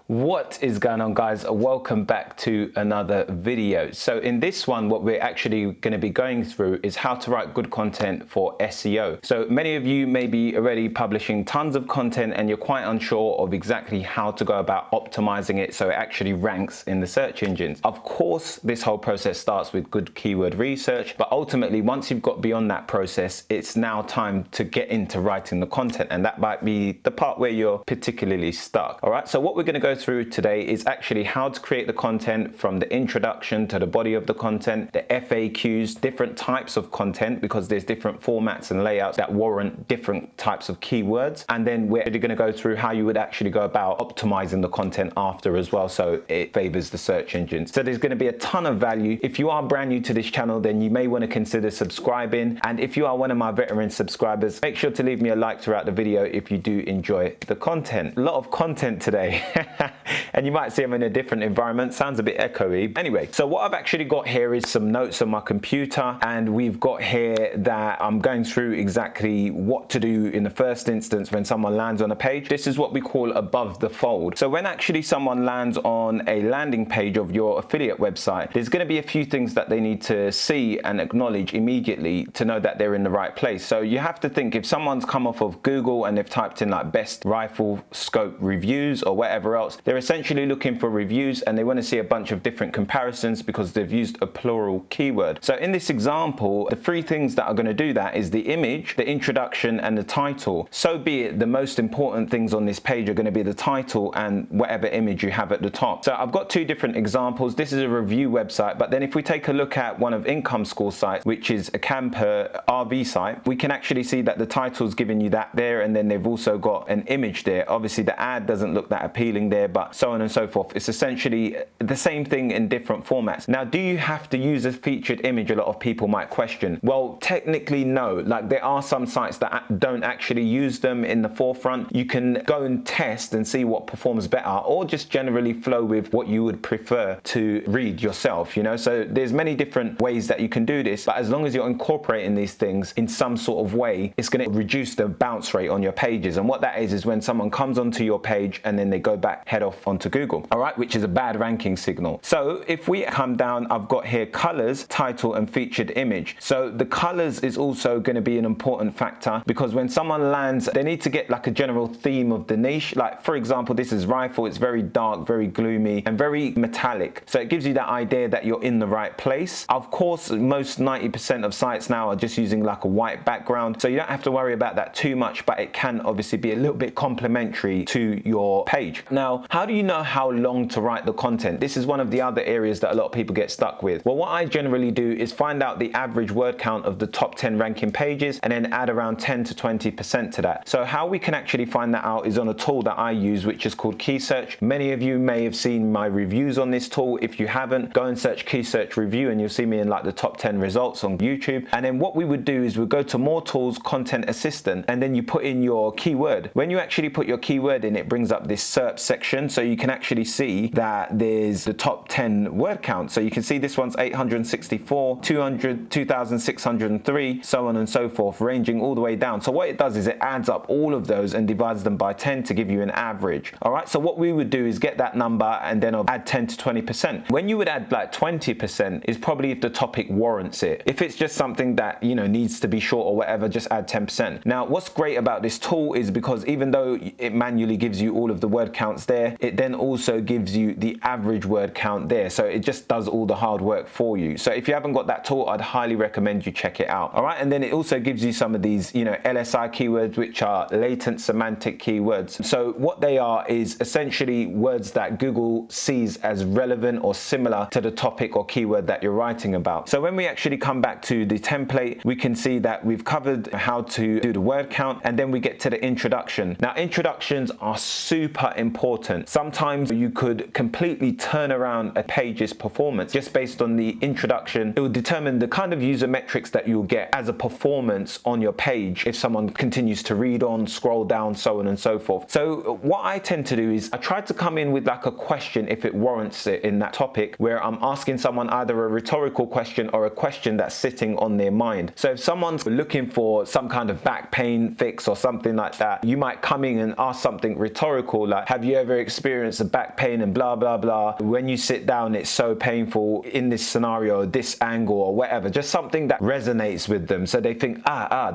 What is going on, guys? Welcome back to another video. So in this one, what we're actually going to be going through is how to write good content for SEO. So many of you may be already publishing tons of content and you're quite unsure of exactly how to go about optimizing it so it actually ranks in the search engines. Of course, this whole process starts with good keyword research, but ultimately once you've got beyond that process, it's now time to get into writing the content, and that might be the part where you're particularly stuck. All right, so what we're going to go through today is actually how to create the content from the introduction to the body of the content, the FAQs, different types of content, because there's different formats and layouts that warrant different types of keywords. And then we're going to go through how you would actually go about optimizing the content after as well, so it favors the search engines. So there's going to be a ton of value. If you are brand new to this channel, then you may want to consider subscribing. And if you are one of my veteran subscribers, make sure to leave me a like throughout the video if you do enjoy the content. A lot of content today. And you might see I'm in a different environment. Sounds a bit echoey. Anyway, so what I've actually got here is some notes on my computer, and we've got here that I'm going through exactly what to do in the first instance when someone lands on a page. This is what we call above the fold. So when actually someone lands on a landing page of your affiliate website, there's going to be a few things that they need to see and acknowledge immediately to know that they're in the right place. So you have to think, if someone's come off of Google and they've typed in like best rifle scope reviews or whatever else, they're essentially looking for reviews and they want to see a bunch of different comparisons because they've used a plural keyword. So in this example, the three things that are going to do that is the image, the introduction, and the title. So be it, the most important things on this page are going to be the title and whatever image you have at the top. So I've got two different examples. This is a review website, but then if we take a look at one of income school sites, which is a camper RV site, we can actually see that the title's giving you that there, and then they've also got an image there. Obviously the ad doesn't look that appealing there, but so on and so forth. It's essentially the same thing in different formats. Now, do you have to use a featured image? A lot of people might question. Well, technically no. Like, there are some sites that don't actually use them in the forefront. You can go and test and see what performs better, or just generally flow with what you would prefer to read yourself, you know? So there's many different ways that you can do this, but as long as you're incorporating these things in some sort of way, it's going to reduce the bounce rate on your pages. And what that is when someone comes onto your page and then they go back, head off onto Google, all right, which is a bad ranking signal. So if we come down, I've got here colors, title, and featured image. So the colors is also going to be an important factor, because when someone lands, they need to get like a general theme of the niche. Like, for example, this is rifle. It's very dark, very gloomy, and very metallic. So it gives you that idea that you're in the right place. Of course, most 90% of sites now are just using like a white background, so you don't have to worry about that too much, but it can obviously be a little bit complementary to your page. Now, how do you know how long to write the content? This is one of the other areas that a lot of people get stuck with. Well, what I generally do is find out the average word count of the top 10 ranking pages and then add around 10 to 20% to that. So how we can actually find that out is on a tool that I use, which is called Key Search. Many of you may have seen my reviews on this tool. If you haven't, go and search Key Search review and you'll see me in like the top 10 results on YouTube. And then what we would do is we'll go to more tools, content assistant, and then you put in your keyword. When you actually put your keyword in, it brings up this SERP section, so you can actually see that there's the top 10 word count. So you can see this one's 864, 200, 2603, so on and so forth, ranging all the way down. So what it does is it adds up all of those and divides them by 10 to give you an average. All right, so what we would do is get that number and then add 10 to 20%. When you would add like 20% is probably if the topic warrants it. If it's just something that, you know, needs to be short or whatever, just add 10%. Now, what's great about this tool is because even though it manually gives you all of the word counts there, it then also gives you the average word count there. So it just does all the hard work for you. So if you haven't got that tool, I'd highly recommend you check it out. All right, and then it also gives you some of these, you know, LSI keywords, which are latent semantic keywords. So what they are is essentially words that Google sees as relevant or similar to the topic or keyword that you're writing about. So when we actually come back to the template, we can see that we've covered how to do the word count, and then we get to the introduction. Now, introductions are super important. Sometimes you could completely turn around a page's performance just based on the introduction. It will determine the kind of user metrics that you'll get as a performance on your page if someone continues to read on, scroll down, so on and so forth. So what I tend to do is I try to come in with like a question if it warrants it in that topic, where I'm asking someone either a rhetorical question or a question that's sitting on their mind. So if someone's looking for some kind of back pain fix or something like that, you might come in and ask something rhetorical like, have you ever ever experienced a back pain and blah, blah, blah. When you sit down, it's so painful in this scenario, this angle or whatever. Just something that resonates with them. So they think,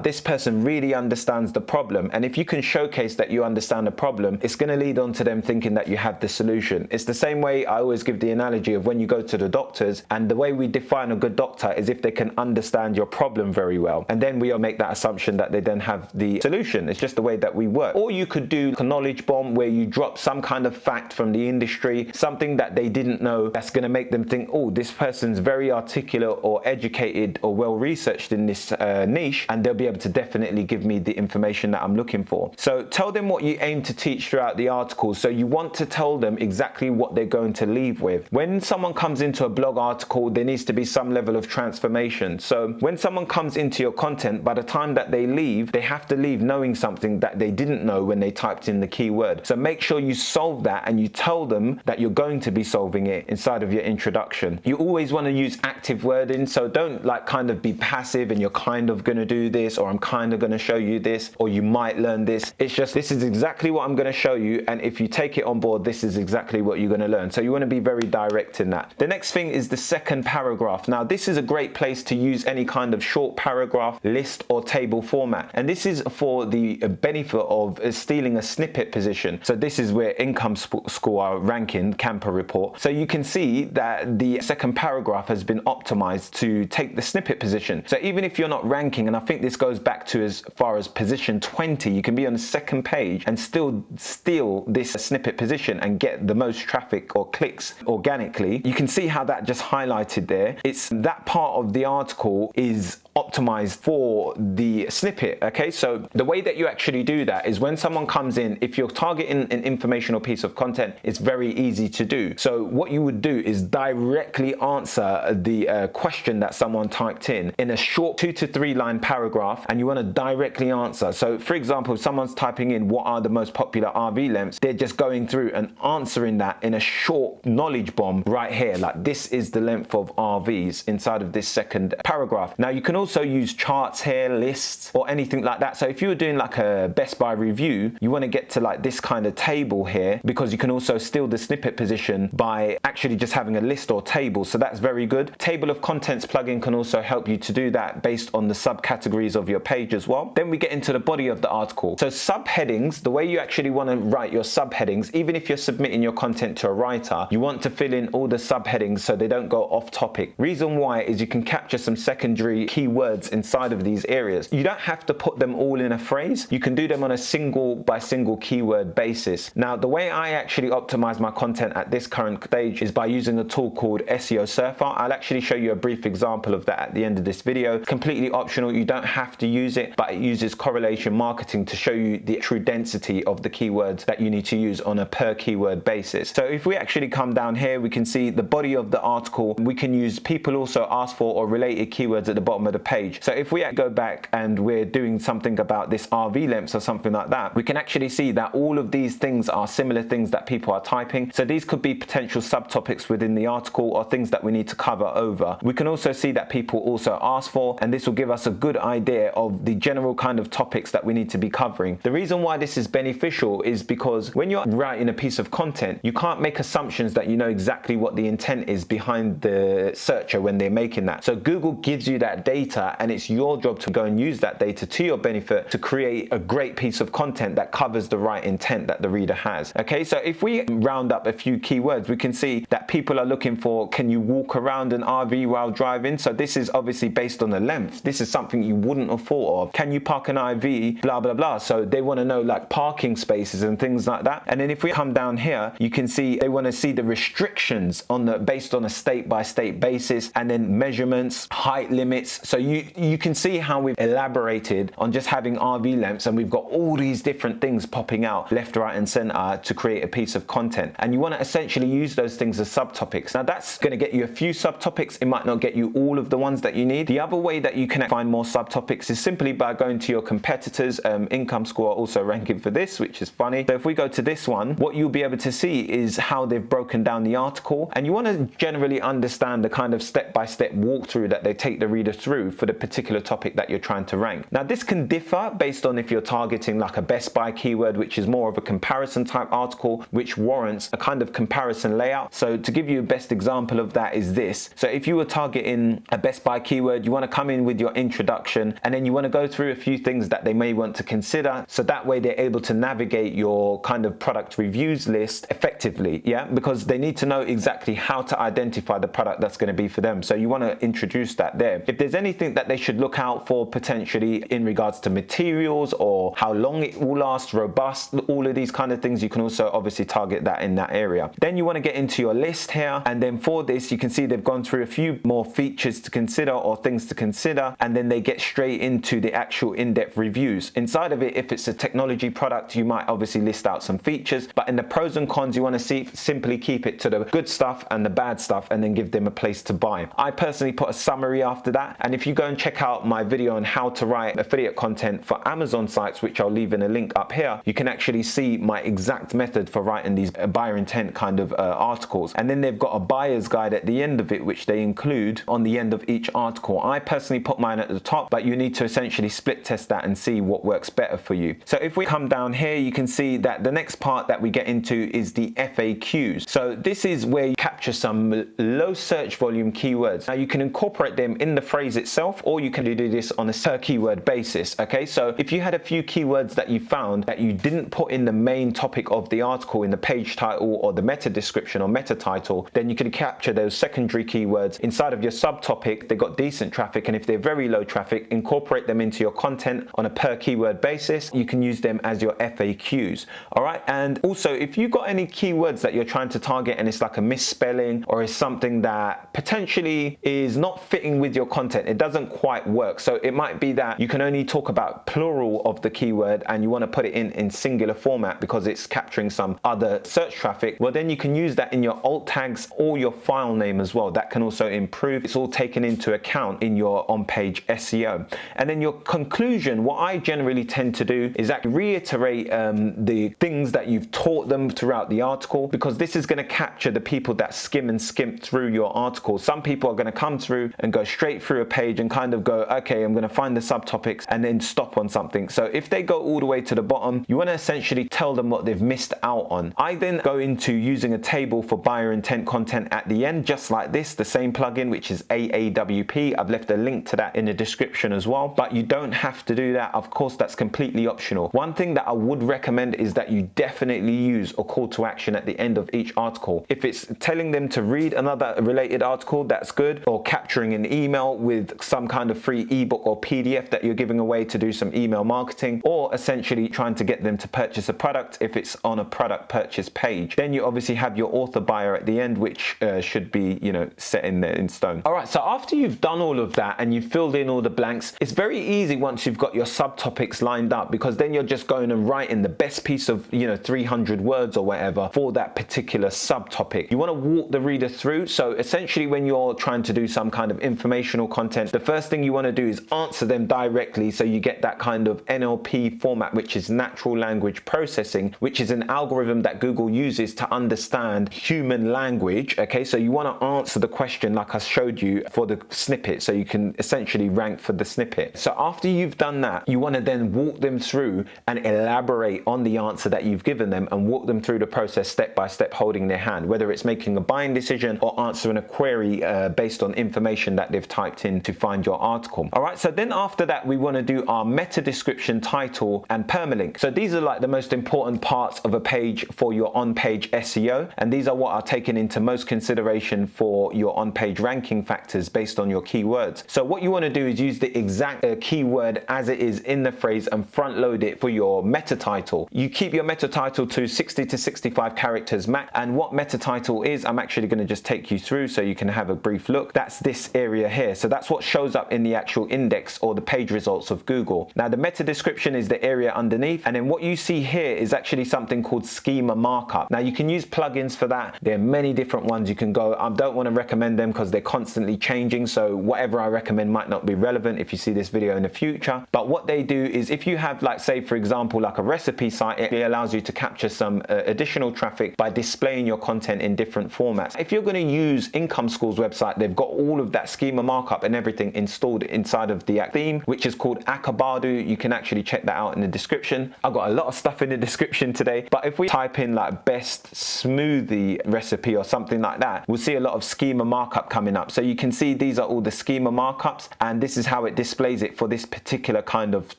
this person really understands the problem. And if you can showcase that you understand the problem, it's going to lead on to them thinking that you have the solution. It's the same way I always give the analogy of when you go to the doctors, and the way we define a good doctor is if they can understand your problem very well. And then we all make that assumption that they then have the solution. It's just the way that we work. Or you could do a knowledge bomb where you drop some kind of fact from the industry, something that they didn't know, that's going to make them think, oh, this person's very articulate or educated or well researched in this niche, and they'll be able to definitely give me the information that I'm looking for. So tell them what you aim to teach throughout the article. So you want to tell them exactly what they're going to leave with. When someone comes into a blog article, there needs to be some level of transformation. So when someone comes into your content, by the time that they leave, they have to leave knowing something that they didn't know when they typed in the keyword. So make sure you solve that, and you tell them that you're going to be solving it inside of your introduction. You always want to use active wording, so don't like kind of be passive and you're kind of going to do this, or I'm kind of going to show you this, or you might learn this. It's just, this is exactly what I'm going to show you, and if you take it on board, this is exactly what you're going to learn. So you want to be very direct in that. The next thing is the second paragraph. Now this is a great place to use any kind of short paragraph, list or table format, and this is for the benefit of stealing a snippet position. So this is where Income School are ranking, Camper report. So you can see that the second paragraph has been optimized to take the snippet position. So even if you're not ranking, and I think this goes back to as far as position 20, you can be on the second page and still steal this snippet position and get the most traffic or clicks organically. You can see how that just highlighted there. It's that part of the article is optimized for the snippet. Okay, so the way that you actually do that is when someone comes in, if you're targeting an informational piece of content, it's very easy to do. So what you would do is directly answer the question that someone typed in a short 2 to 3 line paragraph, and you want to directly answer. So for example, if someone's typing in what are the most popular RV lengths, they're just going through and answering that in a short knowledge bomb right here, like this is the length of RVs inside of this second paragraph. Now you can also use charts here, lists, or anything like that. So if you were doing like a Best Buy review, you want to get to like this kind of table here, because you can also steal the snippet position by actually just having a list or table. So that's very good. Table of contents plugin can also help you to do that based on the subcategories of your page as well. Then we get into the body of the article. So subheadings, the way you actually want to write your subheadings, even if you're submitting your content to a writer, you want to fill in all the subheadings so they don't go off topic. Reason why is you can capture some secondary keywords inside of these areas. You don't have to put them all in a phrase. You can do them on a single by single keyword basis. Now, the way I actually optimize my content at this current stage is by using a tool called SEO Surfer. I'll actually show you a brief example of that at the end of this video. Completely optional. You don't have to use it, but it uses correlation marketing to show you the true density of the keywords that you need to use on a per keyword basis. So if we actually come down here, we can see the body of the article. We can use people also ask for or related keywords at the bottom of the page. So if we go back and we're doing something about this RV lengths or something like that, we can actually see that all of these things are similar things that people are typing. So these could be potential subtopics within the article or things that we need to cover over. We can also see that people also ask for, and this will give us a good idea of the general kind of topics that we need to be covering. The reason why this is beneficial is because when you're writing a piece of content, you can't make assumptions that you know exactly what the intent is behind the searcher when they're making that. So Google gives you that data, and it's your job to go and use that data to your benefit to create a great piece of content that covers the right intent that the reader has. Okay, so if we round up a few keywords, we can see that people are looking for, can you walk around an RV while driving? So this is obviously based on the length. This is something you wouldn't have thought of. Can you park an RV? Blah, blah, blah. So they want to know like parking spaces and things like that. And then if we come down here, you can see they want to see the restrictions on the based on a state-by-state basis, and then measurements, height limits. So you can see how we've elaborated on just having RV lengths, and we've got all these different things popping out left, right, and center to create a piece of content. And you want to essentially use those things as subtopics. Now that's going to get you a few subtopics. It might not get you all of the ones that you need. The other way that you can find more subtopics is simply by going to your competitors. Income Score are also ranking for this, which is funny. So if we go to this one, what you'll be able to see is how they've broken down the article, and you want to generally understand the kind of step-by-step walkthrough that they take the reader through through for the particular topic that you're trying to rank. Now this can differ based on if you're targeting like a Best Buy keyword, which is more of a comparison type article, which warrants a kind of comparison layout. So to give you a best example of that is this. So if you were targeting a Best Buy keyword, you want to come in with your introduction, and then you want to go through a few things that they may want to consider, so that way they're able to navigate your kind of product reviews list effectively, yeah, because they need to know exactly how to identify the product that's going to be for them. So you want to introduce that there. If there's anything that they should look out for potentially in regards to materials or how long it will last, robust, all of these kind of things, you can also obviously target that in that area. Then you want to get into your list here, and then for this you can see they've gone through a few more features to consider or things to consider, and then they get straight into the actual in-depth reviews. Inside of it, if it's a technology product, you might obviously list out some features, but in the pros and cons you want to simply keep it to the good stuff and the bad stuff, and then give them a place to buy. I personally put a summary after that, and if you go and check out my video on how to write affiliate content for Amazon sites, which I'll leave in a link up here, you can actually see my exact method for writing these buyer intent kind of articles. And then they've got a buyer's guide at the end of it, which they include on the end of each article. I personally put mine at the top, but you need to essentially split test that and see what works better for you. So if we come down here, you can see that the next part that we get into is the FAQs. So this is where you capture some low search volume keywords. Now you can incorporate them in the phrase itself, or you can do this on a per keyword basis. Okay, so if you had a few keywords that you found that you didn't put in the main topic of the article, in the page title or the meta description or meta title, then you can capture those secondary keywords inside of your subtopic. They got decent traffic, and if they're very low traffic, incorporate them into your content on a per keyword basis. You can use them as your FAQs. All right, and also if you got any keywords that you're trying to target and it's like a misspelling or is something that potentially is not fitting with your content, it doesn't quite work. So it might be that you can only talk about plural of the keyword and you want to put it in singular format because it's capturing some other search traffic. Well, then you can use that in your alt tags or your file name as well. That can also improve. It's all taken into account in your on-page SEO. And then your conclusion, what I generally tend to do is actually reiterate the things that you've taught them throughout the article, because this is going to capture the people that skim and skimp through your article. Some people are going to come through and go straight through a page and kind of go, okay, I'm going to find the subtopics and then stop on something. So if they go all the way to the bottom, you want to essentially tell them what they've missed out on. I then go into using a table for buyer intent content at the end, just like this, the same plugin, which is AAWP. I've left a link to that in the description as well, but you don't have to do that. Of course, that's completely optional. One thing that I would recommend is that you definitely use a call to action at the end of each article. If it's telling them to read another related article, that's good, or capturing an email with some kind of free ebook or PDF that you're giving away to do some email marketing, or essentially trying to get them to purchase a product if it's on a product purchase page. Then you obviously have your author buyer at the end, which should be, you know, set in there in stone. All right, so after you've done all of that and you've filled in all the blanks, it's very easy once you've got your subtopics lined up, because then you're just going and writing the best piece of, you know, 300 words or whatever for that particular subtopic. You want to walk the reader through. So essentially when you're trying to do some kind of informational content, the first thing you want to do is answer them directly, so you get that kind of NLP format, which is natural language processing, which is an algorithm that Google uses to understand human language. Okay, so you want to answer the question like I showed you for the snippet, so you can essentially rank for the snippet. So after you've done that, you want to then walk them through and elaborate on the answer that you've given them, and walk them through the process step by step, holding their hand, whether it's making a buying decision or answering a query based on information that they've typed in to find your article. All right, so then after that, we want to do our meta description, title, and permalink. So these are like the most important parts of a page for your on-page SEO, and these are what are taken into most consideration for your on-page ranking factors based on your keywords. So what you want to do is use the exact keyword as it is in the phrase and front load it for your meta title. You keep your meta title to 60 to 65 characters max, and what meta title is, I'm actually going to just take you through so you can have a brief look. That's this area here. So that's what shows up in the actual index or the page results of Google. Now the meta description is the area underneath, and then what you see here is actually something called Schema Markup. Now you can use plugins for that. There are many different ones you can go. I don't want to recommend them because they're constantly changing, so whatever I recommend might not be relevant if you see this video in the future. But what they do is, if you have, like, say for example, like a recipe site, it allows you to capture some additional traffic by displaying your content in different formats. If you're going to use Income School's website, they've got all of that Schema Markup and everything everything installed inside of the theme, which is called Akabadu. You can actually check that out in the description. I've got a lot of stuff in the description today, but if we type in like best smoothie recipe or something like that, we'll see a lot of schema markup coming up. So you can see these are all the schema markups, and this is how it displays it for this particular kind of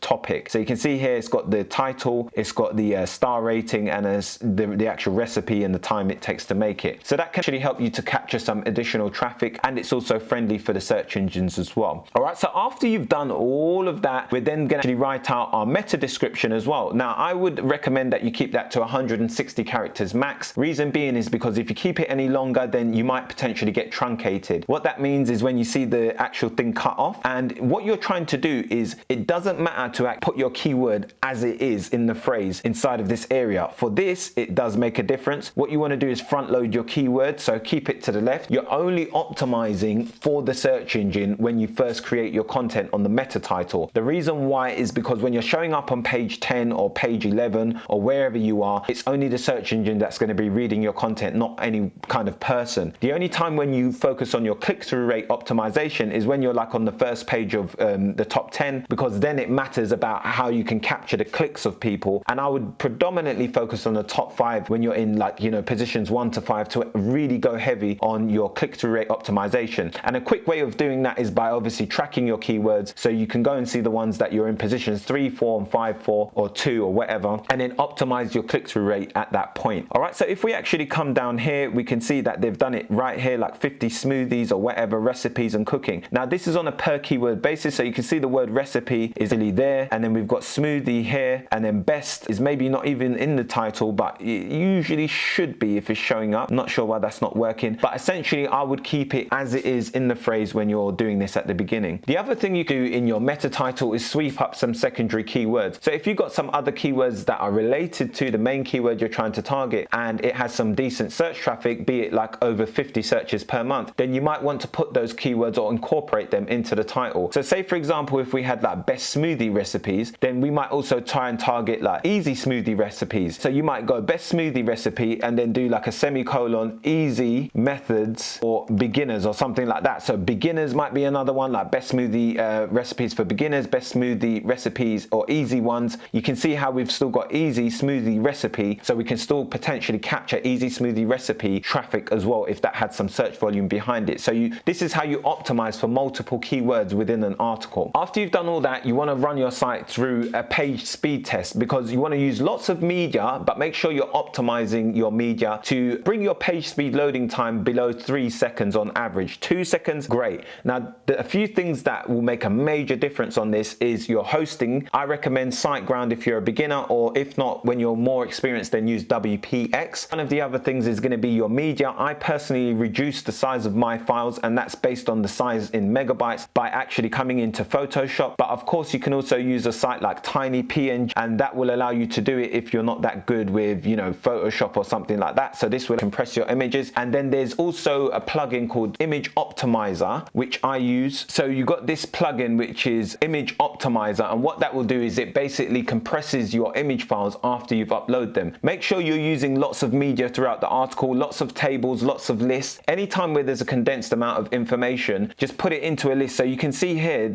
topic. So you can see here it's got the title, it's got the star rating, and the actual recipe and the time it takes to make it. So that can actually help you to capture some additional traffic, and it's also friendly for the search engines as well. All right, so after you've done all of that, we're then going to actually write out our meta description as well. Now, I would recommend that you keep that to 160 characters max. Reason being is because if you keep it any longer, then you might potentially get truncated. What that means is when you see the actual thing cut off, and what you're trying to do is it doesn't matter to put your keyword as it is in the phrase inside of this area. For this, it does make a difference. What you want to do is front load your keyword, so keep it to the left. You're only optimizing for the search engine when you first create your content on the meta title. The reason why is because when you're showing up on page 10 or page 11 or wherever you are, it's only the search engine that's going to be reading your content, not any kind of person. The only time when you focus on your click-through rate optimization is when you're like on the first page of the top 10, because then it matters about how you can capture the clicks of people. And I would predominantly focus on the top 5 when you're in like, you know, positions 1 to 5 to really go heavy on your click-through rate optimization. And a quick way of doing that is by obviously tracking your keywords, so you can go and see the ones that you're in positions 3, 4, and 5 for, or 2 or whatever, and then optimize your click-through rate at that point. All right, so if we actually come down here, we can see that they've done it right here, like 50 smoothies or whatever, recipes and cooking. Now this is on a per keyword basis, so you can see the word recipe is really there, and then we've got smoothie here, and then best is maybe not even in the title, but it usually should be if it's showing up. I'm not sure why that's not working, but essentially I would keep it as it is in the phrase when you're doing this at the beginning. The other thing you do in your meta title is sweep up some secondary keywords. So if you've got some other keywords that are related to the main keyword you're trying to target, and it has some decent search traffic, be it like over 50 searches per month, then you might want to put those keywords or incorporate them into the title. So say for example, if we had like best smoothie recipes, then we might also try and target like easy smoothie recipes. So you might go best smoothie recipe and then do like a semicolon, easy methods or beginners or something like that. So beginners might be another one, like best smoothie recipes for beginners, best smoothie recipes or easy ones. You can see how we've still got easy smoothie recipe, so we can still potentially capture easy smoothie recipe traffic as well if that had some search volume behind it. So this is how you optimize for multiple keywords within an article. After you've done all that, you want to run your site through a page speed test, because you want to use lots of media, but make sure you're optimizing your media to bring your page speed loading time below 3 seconds on average. 2 seconds, great. Now, a few things that will make a major difference on this is your hosting. I recommend SiteGround if you're a beginner, or if not, when you're more experienced, then use WPX. One of the other things is going to be your media. I personally reduce the size of my files, and that's based on the size in megabytes by actually coming into Photoshop. But of course, you can also use a site like TinyPNG, and that will allow you to do it if you're not that good with, you know, Photoshop or something like that. So this will compress your images. And then there's also a plugin called Image Optimizer, which I use. So you got this plugin, which is Image Optimizer, and what that will do is it basically compresses your image files after you've uploaded them. Make sure you're using lots of media throughout the article, lots of tables, lots of lists. Anytime where there's a condensed amount of information, just put it into a list. So you can see here,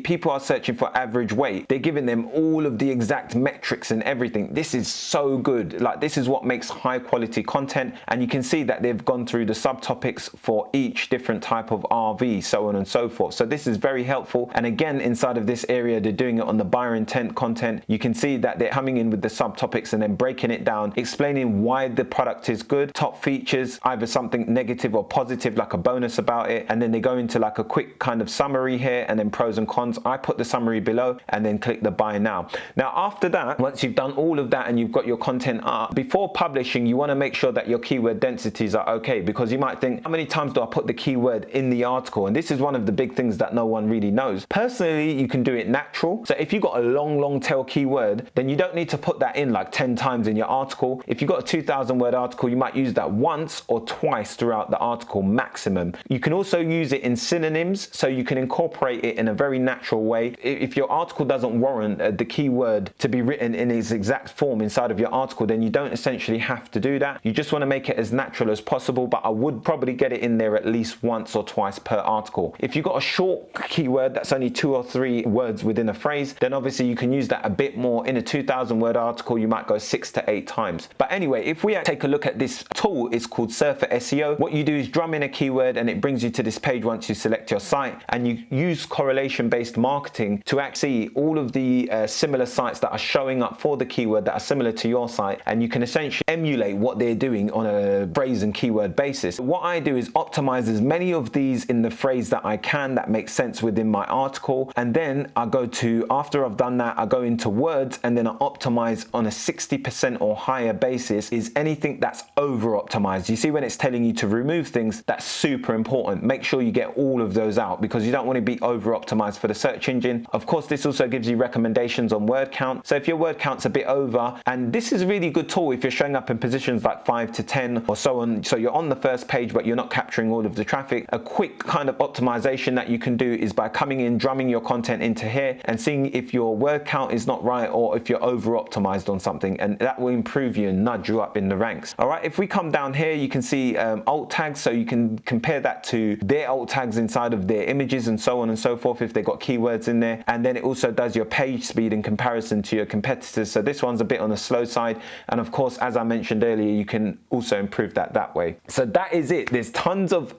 people are searching for average weight. They're giving them all of the exact metrics and everything. This is so good. Like, this is what makes high quality content. And you can see that they've gone through the subtopics for each different type of RV, so on and so forth. So this is very helpful. And again, inside of this area, they're doing it on the buyer intent content. You can see that they're coming in with the subtopics and then breaking it down, explaining why the product is good, top features, either something negative or positive, like a bonus about it. And then they go into like a quick kind of summary here, and then pros and cons. I put the summary below and then click the buy now. Now, after that, once you've done all of that and you've got your content up, before publishing, you want to make sure that your keyword densities are okay, because you might think, how many times do I put the keyword in the article? And this is one of the big things that no one really knows. Personally, you can do it natural. So if you've got a long tail keyword, then you don't need to put that in like 10 times in your article. If you've got a 2,000 word article, you might use that once or twice throughout the article maximum. You can also use it in synonyms, so you can incorporate it in a very natural way. If your article doesn't warrant the keyword to be written in its exact form inside of your article, then you don't essentially have to do that. You just want to make it as natural as possible, but I would probably get it in there at least once or twice per article. If If you've got a short keyword that's only 2 or 3 words within a phrase, then obviously you can use that a bit more. In a 2,000 word article, you might go 6 to 8 times. But anyway, if we take a look at this tool, it's called Surfer SEO. What you do is drum in a keyword and it brings you to this page once you select your site, and you use correlation-based marketing to actually see all of the similar sites that are showing up for the keyword that are similar to your site, and you can essentially emulate what they're doing on a phrase and keyword basis. What I do is optimize as many of these in the phrase that I can that makes sense within my article, and then I go to, after I've done that, I go into words and then I optimize on a 60% or higher basis is anything that's over optimized. You see, when it's telling you to remove things, that's super important. Make sure you get all of those out because you don't want to be over optimized for the search engine. Of course, this also gives you recommendations on word count. So if your word count's a bit over, and this is a really good tool if you're showing up in positions like 5 to 10 or so on, so you're on the first page but you're not capturing all of the traffic. A quick kind of optimization that you can do is by coming in, drumming your content into here and seeing if your word count is not right or if you're over optimized on something, and that will improve you and nudge you up in the ranks. All right, if we come down here, you can see alt tags, so you can compare that to their alt tags inside of their images and so on and so forth if they've got keywords in there. And then it also does your page speed in comparison to your competitors. So this one's a bit on the slow side, and of course, as I mentioned earlier, you can also improve that way. So that is it. There's tons of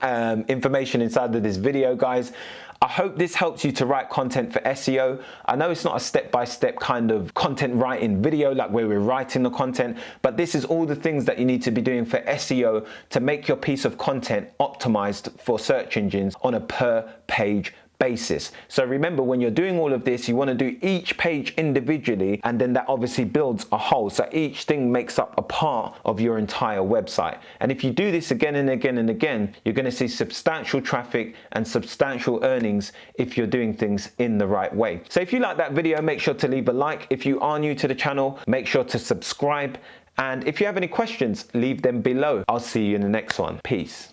information inside of this video, guys. I hope this helps you to write content for SEO. I know it's not a step-by-step kind of content writing video like where we're writing the content, but this is all the things that you need to be doing for SEO to make your piece of content optimized for search engines on a per page basis. So remember, when you're doing all of this, you want to do each page individually, and then that obviously builds a whole. So each thing makes up a part of your entire website. And if you do this again and again and again, you're going to see substantial traffic and substantial earnings if you're doing things in the right way. So if you like that video, make sure to leave a like. If you are new to the channel, make sure to subscribe. And if you have any questions, leave them below. I'll see you in the next one. Peace.